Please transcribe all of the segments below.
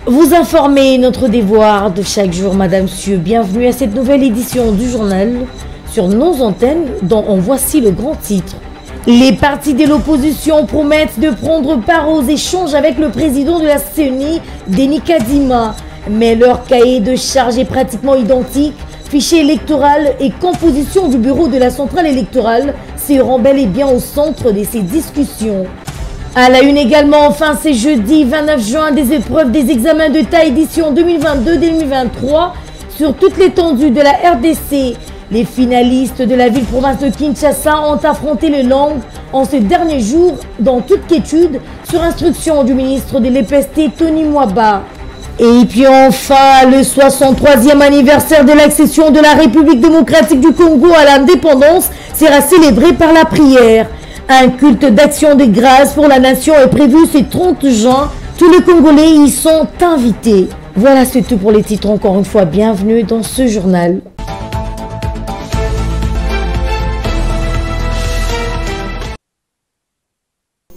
Vous informer notre devoir de chaque jour, Madame, Monsieur. Bienvenue à cette nouvelle édition du journal sur nos antennes dont en voici le grand titre. Les partis de l'opposition promettent de prendre part aux échanges avec le président de la CENI, Denis Kadima. Mais leur cahier de charge est pratiquement identique. Fichier électoral et composition du bureau de la centrale électorale seront bel et bien au centre de ces discussions. À la une également, enfin, c'est jeudi 29 juin, des épreuves des examens d'État édition 2022-2023 sur toute l'étendue de la RDC. Les finalistes de la ville-province de Kinshasa ont affronté les langues en ce dernier jour dans toute quiétude sur instruction du ministre de l'EPST Tony Mwaba. Et puis enfin, le 63e anniversaire de l'accession de la République démocratique du Congo à l'indépendance sera célébré par la prière. Un culte d'action de grâce pour la nation est prévu ce 30 juin. Tous les Congolais y sont invités. Voilà, c'est tout pour les titres. Encore une fois, bienvenue dans ce journal.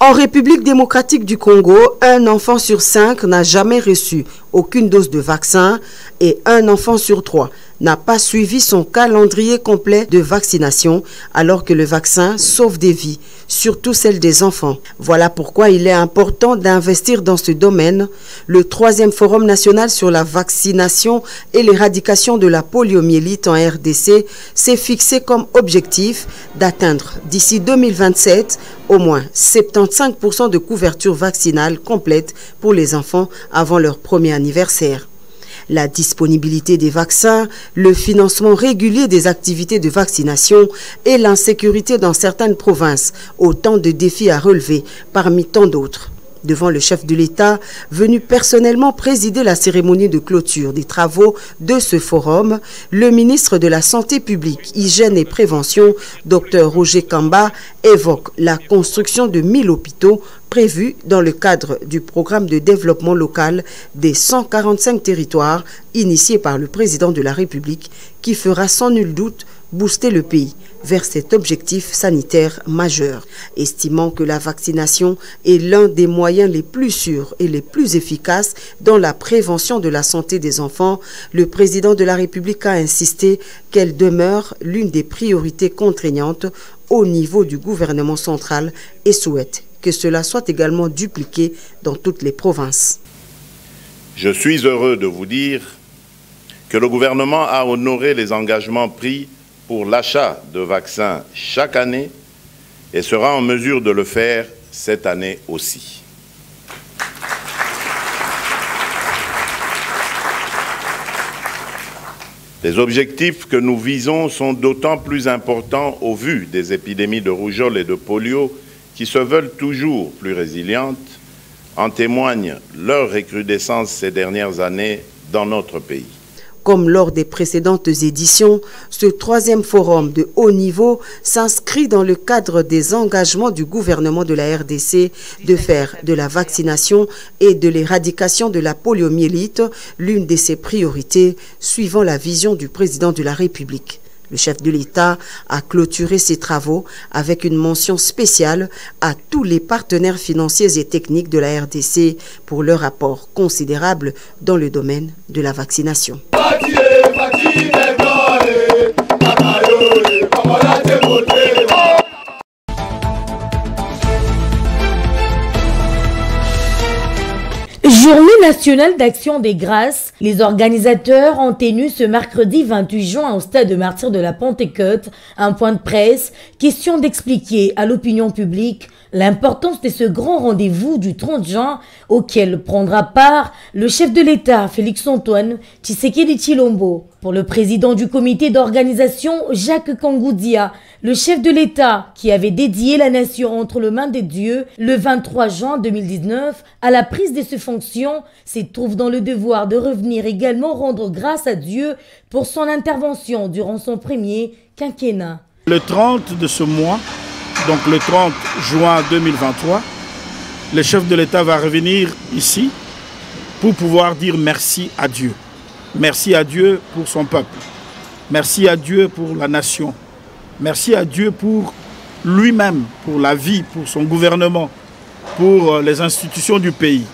En République démocratique du Congo, un enfant sur 5 n'a jamais reçu aucune dose de vaccin et un enfant sur 3 n'a pas suivi son calendrier complet de vaccination alors que le vaccin sauve des vies, surtout celles des enfants. Voilà pourquoi il est important d'investir dans ce domaine. Le 3e Forum national sur la vaccination et l'éradication de la poliomyélite en RDC s'est fixé comme objectif d'atteindre d'ici 2027 au moins 75% de couverture vaccinale complète pour les enfants avant leur premier anniversaire. La disponibilité des vaccins, le financement régulier des activités de vaccination et l'insécurité dans certaines provinces, autant de défis à relever parmi tant d'autres. Devant le chef de l'État, venu personnellement présider la cérémonie de clôture des travaux de ce forum, le ministre de la Santé publique, Hygiène et Prévention, Dr Roger Kamba, évoque la construction de 1000 hôpitaux prévus dans le cadre du programme de développement local des 145 territoires initié par le président de la République qui fera sans nul doute booster le pays vers cet objectif sanitaire majeur, estimant que la vaccination est l'un des moyens les plus sûrs et les plus efficaces dans la prévention de la santé des enfants. Le président de la République a insisté qu'elle demeure l'une des priorités contraignantes au niveau du gouvernement central et souhaite que cela soit également dupliqué dans toutes les provinces. Je suis heureux de vous dire que le gouvernement a honoré les engagements pris pour l'achat de vaccins chaque année et sera en mesure de le faire cette année aussi. Les objectifs que nous visons sont d'autant plus importants au vu des épidémies de rougeole et de polio qui se veulent toujours plus résilientes, en témoigne leur recrudescence ces dernières années dans notre pays. Comme lors des précédentes éditions, ce 3e forum de haut niveau s'inscrit dans le cadre des engagements du gouvernement de la RDC de faire de la vaccination et de l'éradication de la poliomyélite l'une de ses priorités, suivant la vision du président de la République. Le chef de l'État a clôturé ses travaux avec une mention spéciale à tous les partenaires financiers et techniques de la RDC pour leur apport considérable dans le domaine de la vaccination. Journée nationale d'action des grâces, les organisateurs ont tenu ce mercredi 28 juin au stade de Martyrs de la Pentecôte un point de presse, question d'expliquer à l'opinion publique l'importance de ce grand rendez-vous du 30 juin auquel prendra part le chef de l'État Félix-Antoine Tshisekedi Tshilombo. Pour le président du comité d'organisation Jacques Kangoudia, le chef de l'État qui avait dédié la nation entre les mains de Dieu le 23 juin 2019 à la prise de ses fonctions, se trouve dans le devoir de revenir également rendre grâce à Dieu pour son intervention durant son premier quinquennat. Le 30 de ce mois, donc le 30 juin 2023, le chef de l'État va revenir ici pour pouvoir dire merci à Dieu. Merci à Dieu pour son peuple. Merci à Dieu pour la nation. Merci à Dieu pour lui-même, pour la vie, pour son gouvernement, pour les institutions du pays.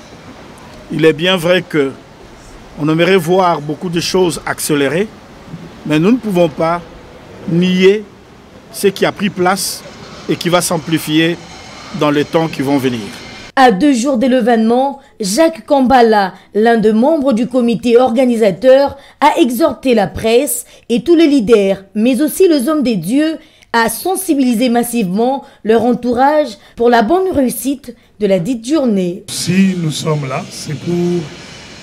Il est bien vrai qu'on aimerait voir beaucoup de choses accélérées, mais nous ne pouvons pas nier ce qui a pris place et qui va s'amplifier dans les temps qui vont venir. À 2 jours de l'événement, Jacques Kambala, l'un des membres du comité organisateur, a exhorté la presse et tous les leaders, mais aussi les hommes des dieux, à sensibiliser massivement leur entourage pour la bonne réussite de la dite journée. Si nous sommes là, c'est pour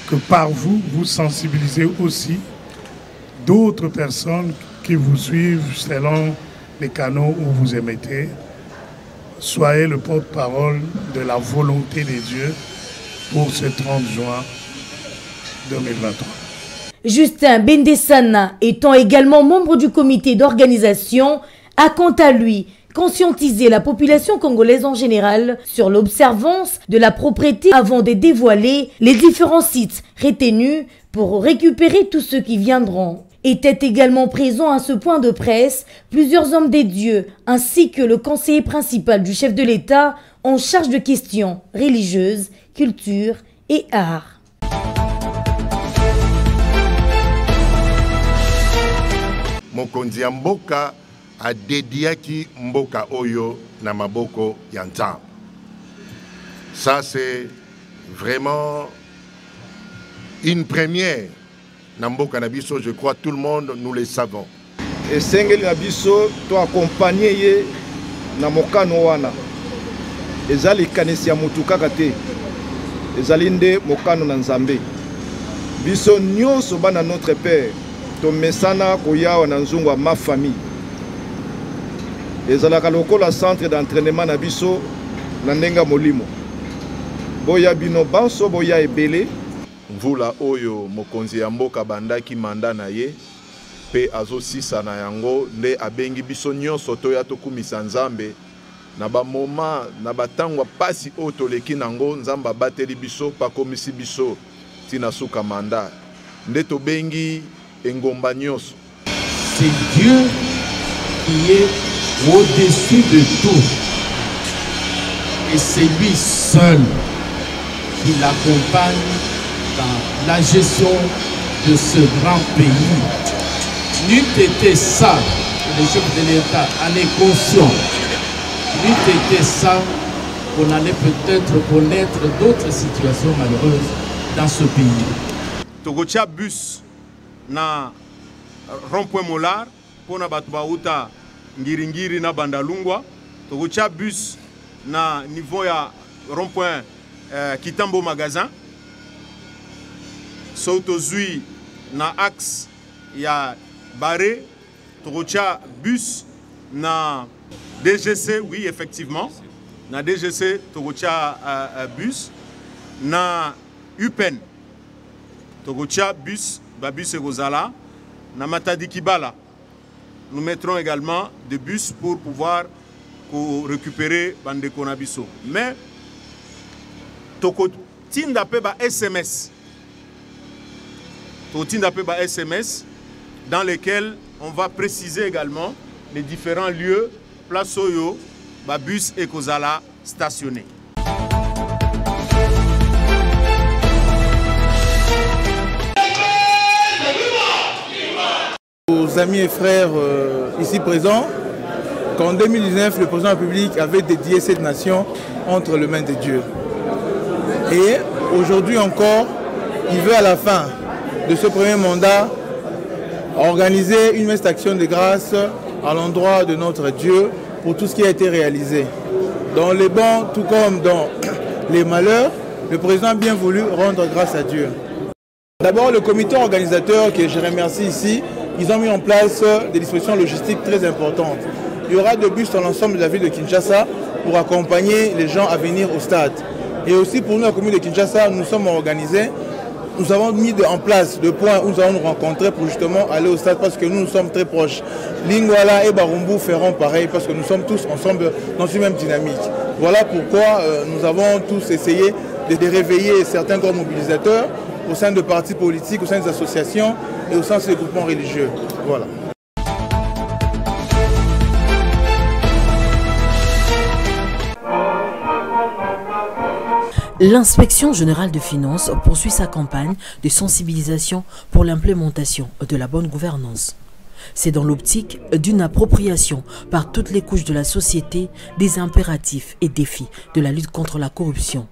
que par vous, vous sensibilisez aussi d'autres personnes qui vous suivent selon les canaux où vous émettez. Soyez le porte-parole de la volonté des dieux pour ce 30 juin 2023. Justin Bendesana, étant également membre du comité d'organisation, a quant à lui conscientisé la population congolaise en général sur l'observance de la propreté avant de dévoiler les différents sites retenus pour récupérer tous ceux qui viendront. Étaient également présents à ce point de presse plusieurs hommes des dieux ainsi que le conseiller principal du chef de l'État en charge de questions religieuses, culture et art. Mokonzi ya mboka adediaki mboka oyo na maboko ya Nzambe. Ça c'est vraiment une première. Namboka Nabiso, je crois tout le monde nous le savons. Et Sengeli Nabiso, tu accompagné ye na mokano wana. Ezali kanisi ya mutuka kate. Ezali nde mokano na Nzambe. Biso nyonso bana notre père. To mesana koyawa na nzungu ma famille. Ezalaka lokola centre d'entraînement na biso na ndenga molimo. Boya bino banso boya ebele. Mvula oyo mokonzi ya mboka bandaki manda na ye pe azosisa na yango nde abengi biso nyonso toya tokumisa Nzambe na ba moment na batangwa pasi oyo toleki nango Nzambe abateli biso pakomisi biso tina suka manda nde tobengi engomba nyonso. C'est Dieu qui est au-dessus de tout et c'est lui seul qui l'accompagne dans la gestion de ce grand pays. N'eût été ça, le chef de l'État en est conscient, n'eût été ça qu'on allait peut-être connaître d'autres situations malheureuses dans ce pays. Togotia bus na rond-point Molar pour na batubauta ngiringiri na bandalungwa. Togotia bus na niveau ya rond-point Kitambo magasin. Sautozui na axe ya Barré, Togocha bus na DGC, oui effectivement, na DGC Togocha bus, na UPEN, Togocha bus, babus et Gozala, na Matadi Kibala. Nous mettrons également des bus pour pouvoir récupérer Bandeko Nabiso. Mais Toko tinda pe ba SMS. SMS dans lesquels on va préciser également les différents lieux, place Oyo, bus et Kozala stationnés. Aux amis et frères ici présents, qu'en 2019, le président de la République avait dédié cette nation entre les mains de Dieu. Et aujourd'hui encore, il veut à la fin de ce premier mandat organiser une messe d'action de grâce à l'endroit de notre Dieu pour tout ce qui a été réalisé. Dans les bons, tout comme dans les malheurs, le président a bien voulu rendre grâce à Dieu. D'abord, le comité organisateur, que je remercie ici, ils ont mis en place des dispositions logistiques très importantes. Il y aura des bus dans l'ensemble de la ville de Kinshasa pour accompagner les gens à venir au stade. Et aussi pour nous, la commune de Kinshasa, nous sommes organisés. Nous avons mis en place des points où nous allons nous rencontrer pour justement aller au stade parce que nous sommes très proches. Lingwala et Barumbu feront pareil parce que nous sommes tous ensemble dans une même dynamique. Voilà pourquoi nous avons tous essayé de réveiller certains corps mobilisateurs au sein de partis politiques, au sein des associations et au sein des groupements religieux. Voilà. L'inspection générale de finances poursuit sa campagne de sensibilisation pour l'implémentation de la bonne gouvernance. C'est dans l'optique d'une appropriation par toutes les couches de la société des impératifs et défis de la lutte contre la corruption.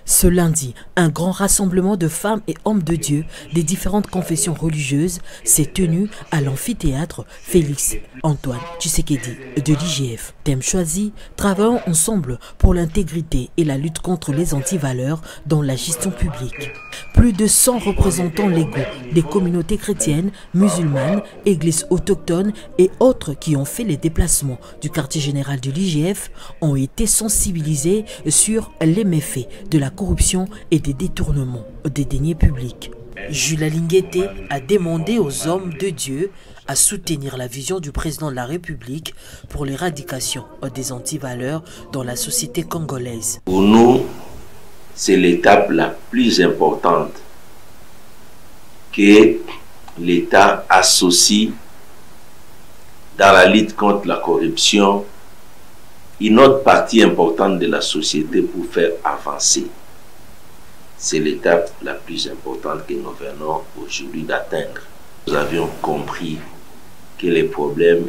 Ce lundi, un grand rassemblement de femmes et hommes de Dieu des différentes confessions religieuses s'est tenu à l'amphithéâtre Félix Antoine Tshisekedi de l'IGF. Thème choisi, travaillons ensemble pour l'intégrité et la lutte contre les antivaleurs dans la gestion publique. Plus de 100 représentants légaux des communautés chrétiennes, musulmanes, églises autochtones et autres qui ont fait les déplacements du quartier général de l'IGF ont été sensibilisés sur les méfaits de la corruption et des détournements des deniers publics. Jules Alinguete a demandé aux hommes de Dieu à soutenir la vision du président de la République pour l'éradication des antivaleurs dans la société congolaise. Pour nous, c'est l'étape la plus importante que l'État associe dans la lutte contre la corruption une autre partie importante de la société pour faire avancer. C'est l'étape la plus importante que nous venons aujourd'hui d'atteindre. Nous avions compris que le problème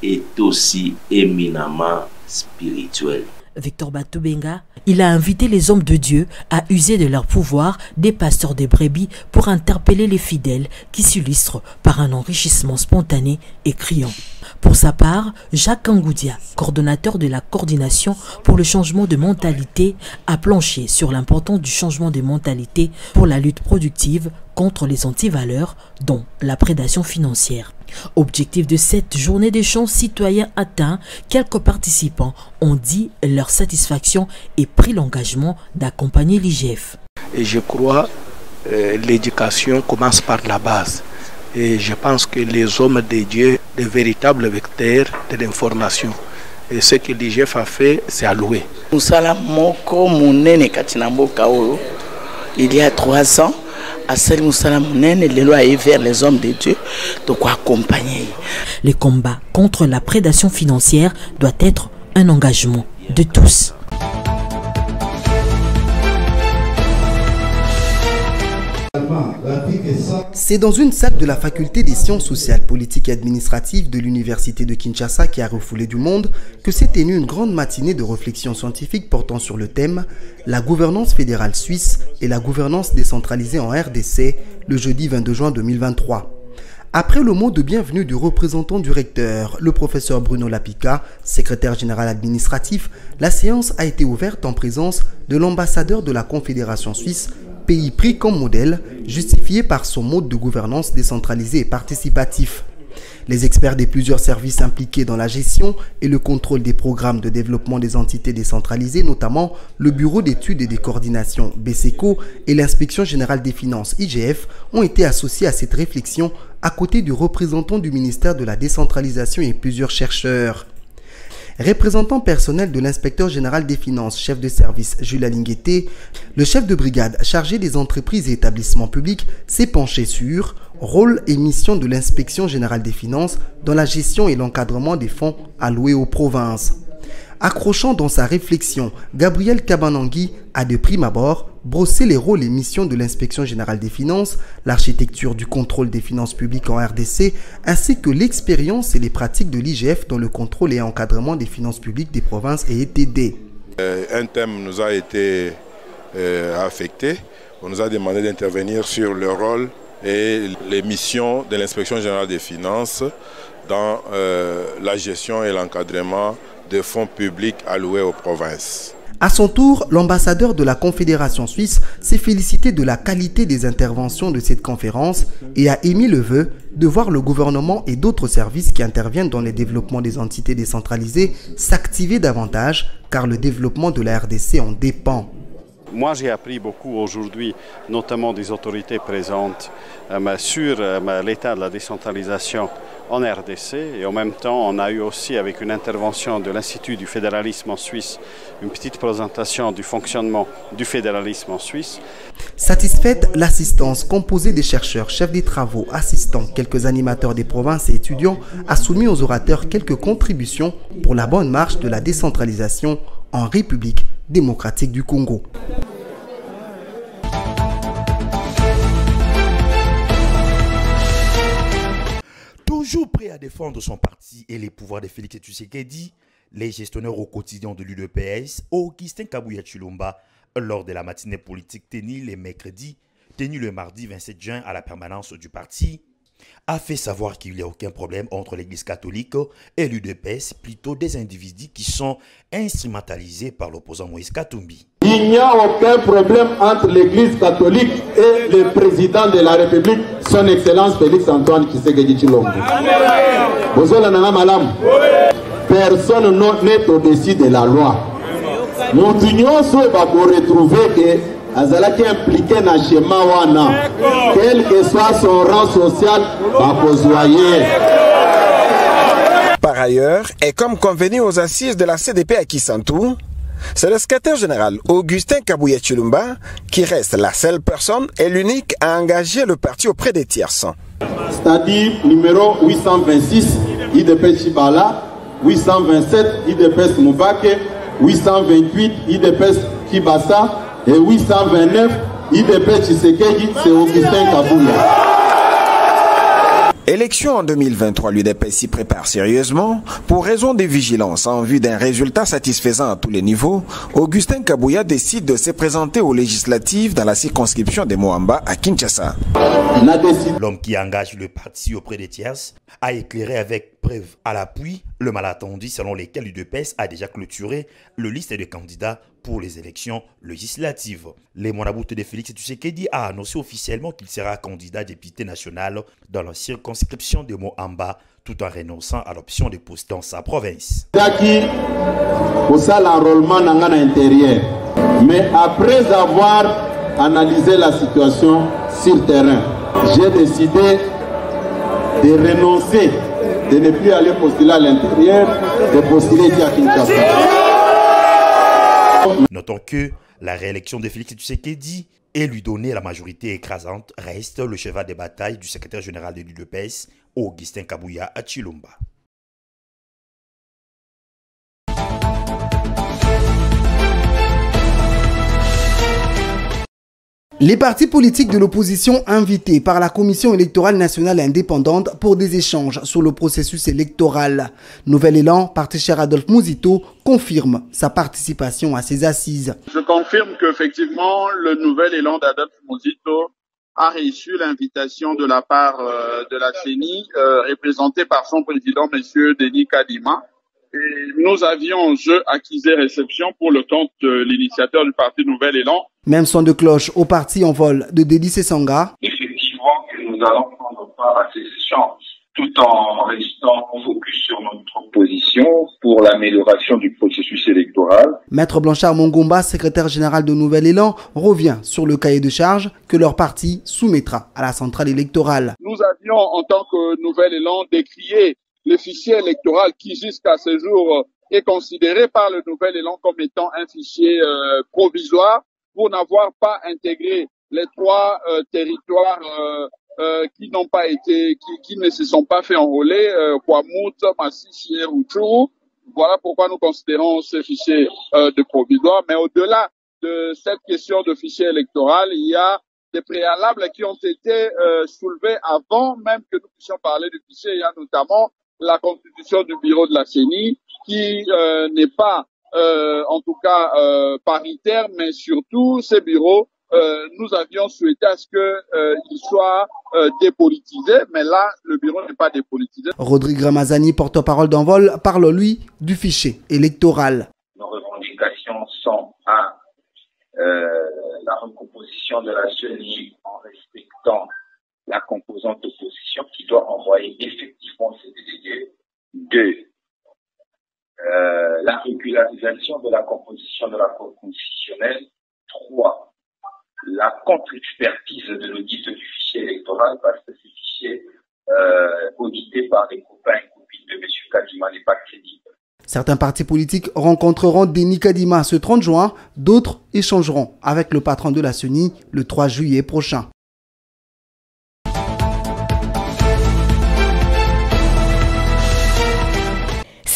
est aussi éminemment spirituel. Victor Batubenga, il a invité les hommes de Dieu à user de leur pouvoir des pasteurs de brebis pour interpeller les fidèles qui s'illustrent par un enrichissement spontané et criant. Pour sa part, Jacques Angoudia, coordonnateur de la coordination pour le changement de mentalité, a planché sur l'importance du changement de mentalité pour la lutte productive contre les antivaleurs, dont la prédation financière. Objectif de cette journée d'échange citoyen atteint, quelques participants ont dit leur satisfaction et pris l'engagement d'accompagner l'IGF. Et je crois que l'éducation commence par la base. Et je pense que les hommes de Dieu, les véritables vecteurs de l'information. Et ce que l'IGF a fait, c'est alloué. Il y a 3 ans, les lois vers les hommes de Dieu, de quoi accompagner. Le combat contre la prédation financière doit être un engagement de tous. C'est dans une salle de la faculté des sciences sociales, politiques et administratives de l'université de Kinshasa qui a refoulé du monde que s'est tenue une grande matinée de réflexion scientifique portant sur le thème « La gouvernance fédérale suisse et la gouvernance décentralisée en RDC » le jeudi 22 juin 2023. Après le mot de bienvenue du représentant du recteur, le professeur Bruno Lapika, secrétaire général administratif, la séance a été ouverte en présence de l'ambassadeur de la Confédération suisse, pays pris comme modèle, justifié par son mode de gouvernance décentralisé et participatif. Les experts des plusieurs services impliqués dans la gestion et le contrôle des programmes de développement des entités décentralisées, notamment le Bureau d'études et des coordinations BCECO et l'Inspection générale des finances IGF, ont été associés à cette réflexion à côté du représentant du ministère de la décentralisation et plusieurs chercheurs. Représentant personnel de l'inspecteur général des finances, chef de service Jules Alinguete, le chef de brigade chargé des entreprises et établissements publics s'est penché sur rôle et mission de l'inspection générale des finances dans la gestion et l'encadrement des fonds alloués aux provinces. Accrochant dans sa réflexion, Gabriel Kabanangui a de prime abord brossé les rôles et missions de l'inspection générale des finances, l'architecture du contrôle des finances publiques en RDC, ainsi que l'expérience et les pratiques de l'IGF dans le contrôle et encadrement des finances publiques des provinces et ETD. Un thème nous a été affecté. On nous a demandé d'intervenir sur le rôle et les missions de l'inspection générale des finances dans la gestion et l'encadrement des fonds publics alloués aux provinces. À son tour, l'ambassadeur de la Confédération suisse s'est félicité de la qualité des interventions de cette conférence et a émis le vœu de voir le gouvernement et d'autres services qui interviennent dans le développement des entités décentralisées s'activer davantage car le développement de la RDC en dépend. Moi, j'ai appris beaucoup aujourd'hui, notamment des autorités présentes, sur l'état de la décentralisation en RDC. Et en même temps, on a eu aussi, avec une intervention de l'Institut du fédéralisme en Suisse, une petite présentation du fonctionnement du fédéralisme en Suisse. Satisfaite, l'assistance composée des chercheurs, chefs des travaux, assistants, quelques animateurs des provinces et étudiants a soumis aux orateurs quelques contributions pour la bonne marche de la décentralisation en République démocratique du Congo. Appelé à défendre son parti et les pouvoirs de Félix Tshisekedi, les gestionnaires au quotidien de l'UDPS, Augustin Kabuya Tshilomba, lors de la matinée politique tenue le mardi 27 juin à la permanence du parti, a fait savoir qu'il n'y a aucun problème entre l'église catholique et l'UDPS, plutôt des individus qui sont instrumentalisés par l'opposant Moïse Katumbi. Il n'y a aucun problème entre l'église catholique et le président de la République, son Excellence Félix Antoine Tshisekedi Tshilombo. Personne n'est au-dessus de la loi. Nous devons retrouver que Azalaki impliqué dans le schéma wana, quel que soit son rang social, Par ailleurs, et comme convenu aux assises de la CDP à Kisantou, c'est le secrétaire général Augustin Kabuya Tshilomba qui reste la seule personne et l'unique à engager le parti auprès des tierces. C'est-à-dire numéro 826 IDPS Chibala, 827 IDPS Mubake, 828 IDPS Kibasa et 829 IDPS Tshisekedi, c'est Augustin Kabuya. Élection en 2023, l'UDPS s'y prépare sérieusement. Pour raison de vigilance en vue d'un résultat satisfaisant à tous les niveaux, Augustin Kabuya décide de se présenter aux législatives dans la circonscription de Moamba à Kinshasa. L'homme qui engage le parti auprès des tierces a éclairé avec preuve à l'appui le malentendu selon lequel l'UDPS a déjà clôturé le liste de candidats pour les élections législatives. Le Monaboute de Félix Tshisekedi a annoncé officiellement qu'il sera candidat député national dans la circonscription de Moamba, tout en renonçant à l'option de poste dans sa province. Mais après avoir analysé la situation sur terrain, j'ai décidé de renoncer, de ne plus aller postuler à l'intérieur, de postuler à Kinshasa. Notons que la réélection de Félix Tshisekedi et lui donner la majorité écrasante reste le cheval de bataille du secrétaire général de l'UDPS, Augustin Kabuya Tshilomba. Les partis politiques de l'opposition invités par la Commission électorale nationale indépendante pour des échanges sur le processus électoral. Nouvel Élan, parti cher Adolphe Mouzito, confirme sa participation à ces assises. Je confirme qu'effectivement, le Nouvel Élan d'Adolphe Mouzito a reçu l'invitation de la part de la CENI, représentée par son président, M. Denis Kadima. Et nous avions, accusé réception pour le compte de l'initiateur du parti Nouvel Élan. Même son de cloche au parti en vol de Dédé Sessanga. Effectivement, que nous allons prendre part à ces échanges, tout en restant focus sur notre position pour l'amélioration du processus électoral. Maître Blanchard Mongomba, secrétaire général de Nouvel Élan, revient sur le cahier de charge que leur parti soumettra à la centrale électorale. Nous avions, en tant que Nouvel Élan, décrié le fichier électoral qui, jusqu'à ce jour, est considéré par le Nouvel Élan comme étant un fichier provisoire pour n'avoir pas intégré les trois territoires qui n'ont pas été, qui ne se sont pas fait enrôler, Kwamut, Masisi et Rutshuru. Voilà pourquoi nous considérons ce fichier de provisoire. Mais au-delà de cette question de fichier électoral, il y a des préalables qui ont été soulevés avant même que nous puissions parler du fichier. Il y a notamment la constitution du bureau de la CENI qui n'est pas en tout cas paritaire, mais surtout ces bureaux, nous avions souhaité à ce qu'ils soient dépolitisés, mais là, le bureau n'est pas dépolitisé. Rodrigue Ramazani, porte-parole d'Envol, parle lui du fichier électoral. Nos revendications sont à la recomposition de la CENI en respectant la composante d'opposition qui doit envoyer effectivement ses délégués. 2. La régularisation de la composition de la Cour constitutionnelle. 3. La contre-expertise de l'audit du fichier électoral parce que ce fichier audité par des copains et copines de M. Kadima n'est pas crédible. Certains partis politiques rencontreront Denis Kadima ce 30 juin, d'autres échangeront avec le patron de la CENI le 3 juillet prochain.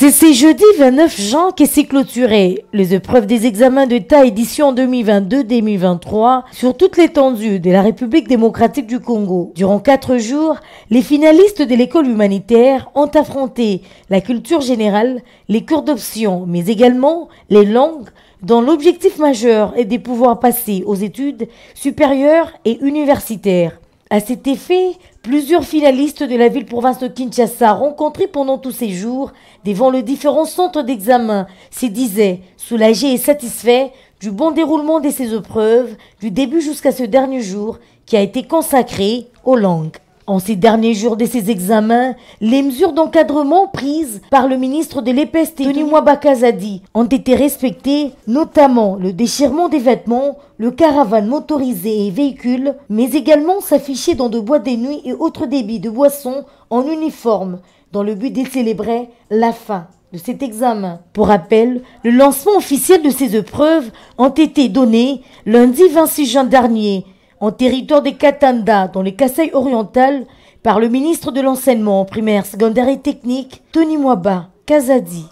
C'est ce jeudi 29 juin que s'est clôturé les épreuves des examens d'État édition 2022-2023 sur toute l'étendue de la République démocratique du Congo. Durant 4 jours, les finalistes de l'école humanitaire ont affronté la culture générale, les cours d'option, mais également les langues, dont l'objectif majeur est de pouvoir passer aux études supérieures et universitaires. À cet effet, plusieurs finalistes de la ville-province de Kinshasa rencontrés pendant tous ces jours devant les différents centres d'examen se disaient soulagés et satisfaits du bon déroulement de ces épreuves du début jusqu'à ce dernier jour qui a été consacré aux langues. En ces derniers jours de ces examens, les mesures d'encadrement prises par le ministre de l'EPS Tony Mwaba Kazadi ont été respectées, notamment le déchirement des vêtements, le caravane motorisé et véhicules, mais également s'afficher dans de boîtes de nuit et autres débits de boissons en uniforme, dans le but de célébrer la fin de cet examen. Pour rappel, le lancement officiel de ces épreuves ont été donné lundi 26 juin dernier, en territoire de Katanda, dans les Kasaï orientales, par le ministre de l'Enseignement primaire, secondaire et technique, Tony Mwaba Kazadi.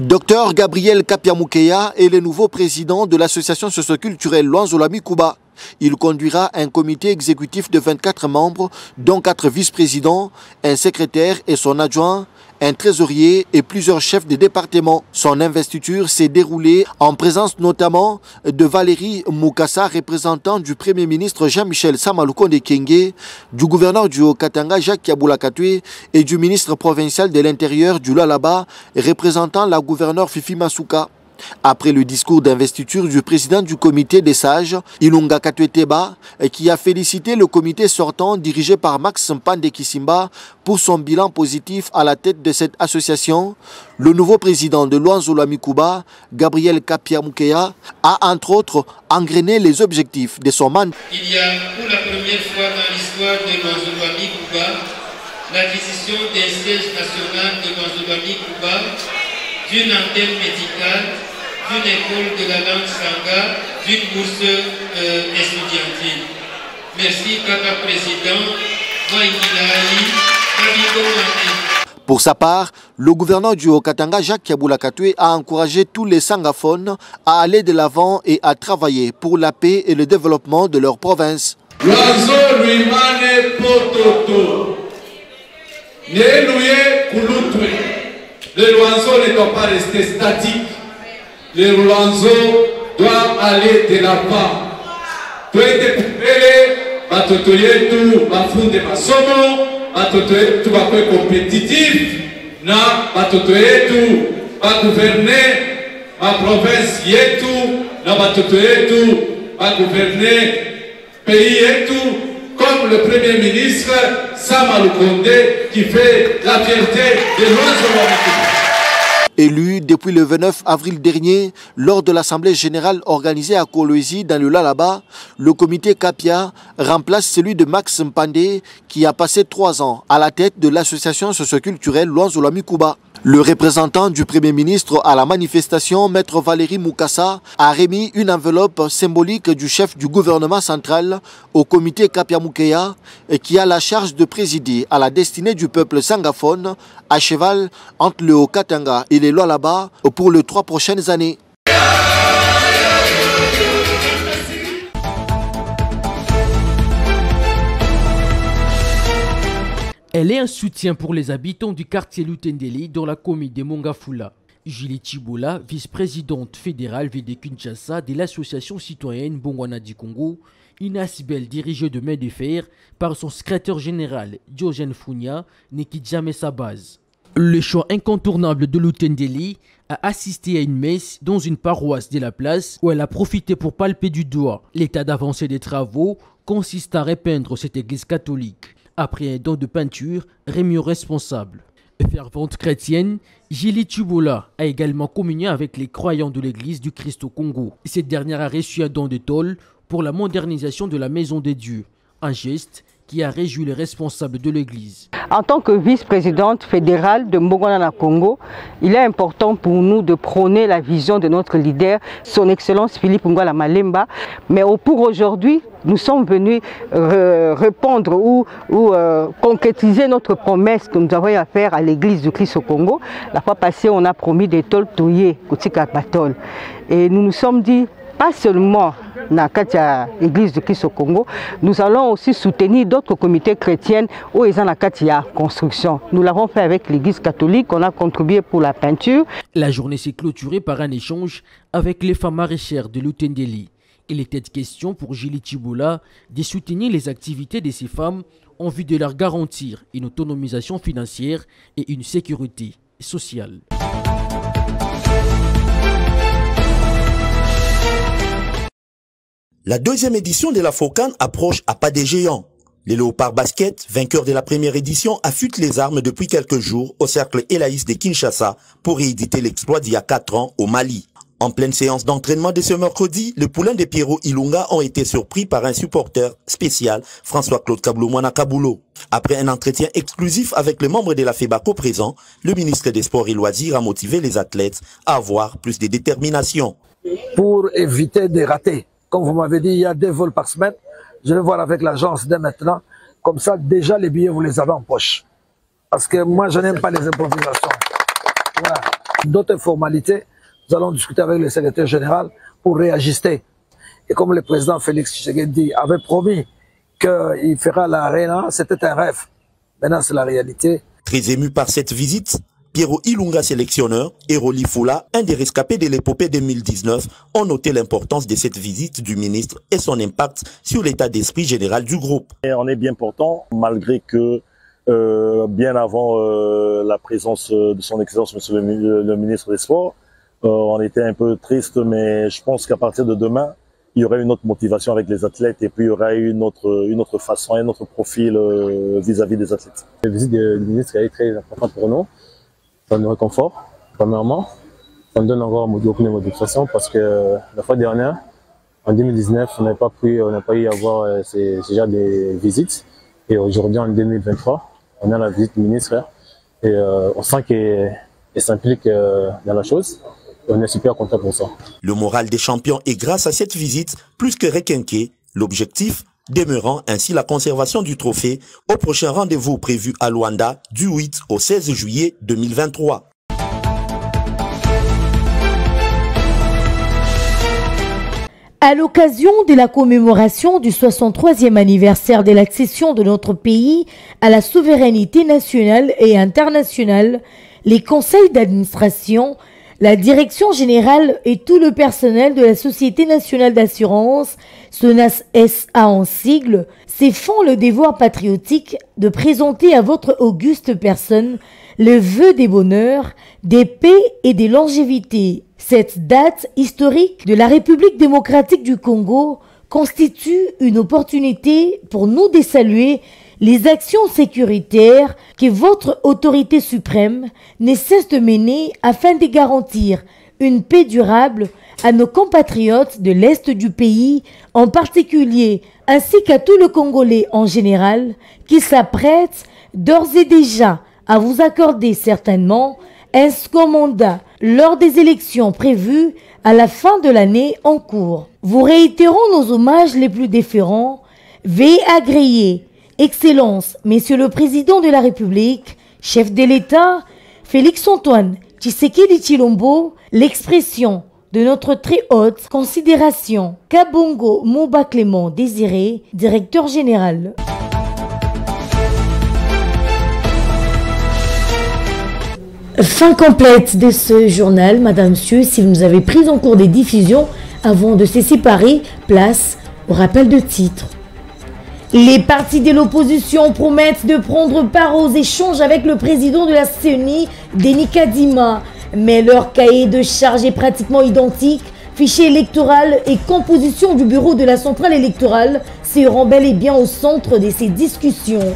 Dr Gabriel Kapia-Mukeya est le nouveau président de l'association socioculturelle Luanzo-Lwami Kuba. Il conduira un comité exécutif de 24 membres, dont 4 vice-présidents, un secrétaire et son adjoint, un trésorier et plusieurs chefs de département. Son investiture s'est déroulée en présence notamment de Valérie Mukasa, représentant du Premier ministre Jean-Michel Samalukonde Kenge, du gouverneur du Haut-Katanga Jacques Kiaboula Katwe et du ministre provincial de l'Intérieur du Lualaba, représentant la gouverneure Fifi Masuka. Après le discours d'investiture du président du comité des sages, Ilunga Katweteba, qui a félicité le comité sortant dirigé par Max Mpande Kisimba pour son bilan positif à la tête de cette association, le nouveau président de Luanzo-Lwami Kuba, Gabriel Kapia-Mukeya, a entre autres engrainé les objectifs de son mandat. Il y a pour la première fois dans l'histoire de Luanzo-Lwami Kuba l'acquisition d'un siège national de Luanzo-Lwami Kuba, d'une antenne médicale, d'une école de la langue Sangha, d'une bourse estudiantine. Merci, Kaka Président. Pour sa part, le gouverneur du Haut-Katanga, Jacques Kiaboula Katwe, a encouragé tous les sangaphones à aller de l'avant et à travailler pour la paix et le développement de leur province. Luanzo Luimane Pototo. Le Luanzo ne doit pas rester statique. Le Luanzo doit aller de l'avant. Twende kupele, batoto yetu bafunde masomo, batoto yetu bakwe compétitif, na batoto yetu bagouverner ma province yetu, na batoto yetu bagouverner pays yetu, comme le Premier ministre Samalukonde qui fait la fierté de Luanzo. Élu depuis le 29 avril dernier, lors de l'Assemblée générale organisée à Kolwezi dans le Lualaba, le comité Kapia remplace celui de Max Mpande qui a passé 3 ans à la tête de l'association socioculturelle Luanzo-Lwami Kuba. Le représentant du Premier ministre à la manifestation, Maître Valérie Mukasa, a remis une enveloppe symbolique du chef du gouvernement central au comité Kapia-Mukeya qui a la charge de présider à la destinée du peuple sangaphone à cheval entre le Haut-Katanga et les Lualaba pour les 3 prochaines années. Elle est un soutien pour les habitants du quartier Lutendeli dans la commune de Mongafula. Julie Chibola, vice-présidente fédérale ville de Kinshasa de l'association citoyenne Bongwana du Congo, une Asbel dirigée de main de fer par son secrétaire général Diogène Founia, ne quitte jamais sa base. Le choix incontournable de Lutendeli a assisté à une messe dans une paroisse de la place où elle a profité pour palper du doigt l'état d'avancée des travaux consiste à repeindre cette église catholique. Après un don de peinture, remis au responsable. Fervente chrétienne, Julie Chibola a également communié avec les croyants de l'église du Christ au Congo. Cette dernière a reçu un don de tôle pour la modernisation de la maison de Dieu, un geste qui a réjoui les responsables de l'Église. En tant que vice-présidente fédérale de Mbongwana Congo, il est important pour nous de prôner la vision de notre leader, son Excellence Philippe Ngwala Malemba. Mais pour aujourd'hui, nous sommes venus répondre ou concrétiser notre promesse que nous avons à faire à l'Église du Christ au Congo. La fois passée, on a promis des tôles touillées, et nous nous sommes dit, pas seulement dans l'Église du Christ au Congo, nous allons aussi soutenir d'autres comités chrétiens où ils ont la construction. Nous l'avons fait avec l'Église catholique, on a contribué pour la peinture. La journée s'est clôturée par un échange avec les femmes maraîchères de Lutendeli. Il était question pour Julie Chiboula de soutenir les activités de ces femmes en vue de leur garantir une autonomisation financière et une sécurité sociale. La deuxième édition de la FOCAN approche à pas des géants. Les Léopards Basket, vainqueurs de la première édition, affûtent les armes depuis quelques jours au cercle Elaïs de Kinshasa pour rééditer l'exploit d'il y a 4 ans au Mali. En pleine séance d'entraînement de ce mercredi, les poulains de Pierrot Ilunga ont été surpris par un supporter spécial, François-Claude Kabloumoana Kaboulo. Après un entretien exclusif avec les membres de la FEBACO présents, le ministre des Sports et Loisirs a motivé les athlètes à avoir plus de détermination. Pour éviter de rater. Comme vous m'avez dit, il y a 2 vols par semaine. Je vais voir avec l'agence dès maintenant. Comme ça, déjà, les billets, vous les avez en poche. Parce que moi, je n'aime pas les improvisations. Voilà. D'autres formalités, nous allons discuter avec le secrétaire général pour réajuster. Et comme le président Félix Tshisekedi avait promis qu'il fera l'arena, c'était un rêve. Maintenant, c'est la réalité. Très ému par cette visite, Pierrot Ilunga, sélectionneur, et Roli Foula, un des rescapés de l'épopée 2019, ont noté l'importance de cette visite du ministre et son impact sur l'état d'esprit général du groupe. Et on est bien portant, malgré que bien avant la présence de son Excellence, Monsieur le ministre des Sports, on était un peu triste, mais je pense qu'à partir de demain, il y aura une autre motivation avec les athlètes et puis il y aura une autre façon, un autre profil vis-à-vis des athlètes. La visite du ministre est très importante pour nous. Ça nous réconfort, premièrement. Ça nous donne encore beaucoup de motivation parce que la fois dernière, en 2019, on n'a pas eu à avoir ces genre de visites. Et aujourd'hui, en 2023, on a la visite du ministre et on sent qu'il s'implique dans la chose. Et on est super content pour ça. Le moral des champions est grâce à cette visite plus que requinqué. L'objectif demeurant ainsi la conservation du trophée au prochain rendez-vous prévu à Luanda du 8 au 16 juillet 2023. À l'occasion de la commémoration du 63e anniversaire de l'accession de notre pays à la souveraineté nationale et internationale, les conseils d'administration, la direction générale et tout le personnel de la Société nationale d'assurance, SONAS SA en sigle, se font le devoir patriotique de présenter à votre auguste personne le vœu des bonheurs, des paix et des longévités. Cette date historique de la République démocratique du Congo constitue une opportunité pour nous de saluer les actions sécuritaires que votre autorité suprême ne cesse de mener afin de garantir une paix durable à nos compatriotes de l'Est du pays, en particulier, ainsi qu'à tout le Congolais en général, qui s'apprête d'ores et déjà à vous accorder certainement un second mandat lors des élections prévues à la fin de l'année en cours. Vous réitérons nos hommages les plus déférents. Veuillez agréer, Excellence, Monsieur le Président de la République, chef de l'État, Félix-Antoine Tshisekedi Tshilombo, l'expression de notre très haute considération. Kabongo Mouba Clément Désiré, directeur général. Fin complète de ce journal, Madame, Monsieur. Si vous nous avez pris en cours des diffusions, avant de se séparer, place au rappel de titres. Les partis de l'opposition promettent de prendre part aux échanges avec le président de la CENI, Denis Kadima. Mais leur cahier de charge est pratiquement identique. Fichier électoral et composition du bureau de la centrale électorale seront bel et bien au centre de ces discussions.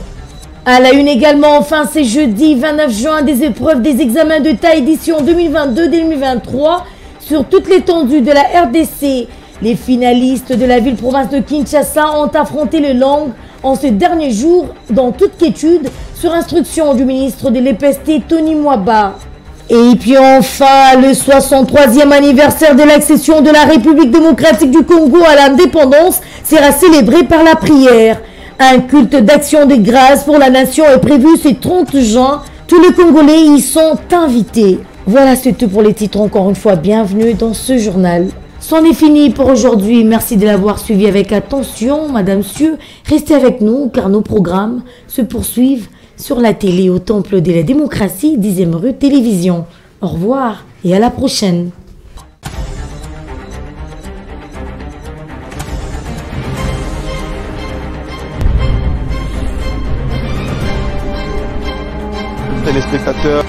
À la une également, enfin, c'est jeudi 29 juin, des épreuves des examens d'État édition 2022-2023 sur toute l'étendue de la RDC. Les finalistes de la ville-province de Kinshasa ont affronté le Lang en ces derniers jours dans toute quiétude sur instruction du ministre de l'EPST Tony Mwaba. Et puis enfin, le 63e anniversaire de l'accession de la République démocratique du Congo à l'indépendance sera célébré par la prière. Un culte d'action de grâce pour la nation est prévu ce 30 juin. Tous les Congolais y sont invités. Voilà, c'est tout pour les titres. Encore une fois, bienvenue dans ce journal. C'en est fini pour aujourd'hui. Merci de l'avoir suivi avec attention, Madame, Monsieur. Restez avec nous car nos programmes se poursuivent sur la télé au Temple de la démocratie, 10e rue Télévision. Au revoir et à la prochaine. Téléspectateurs.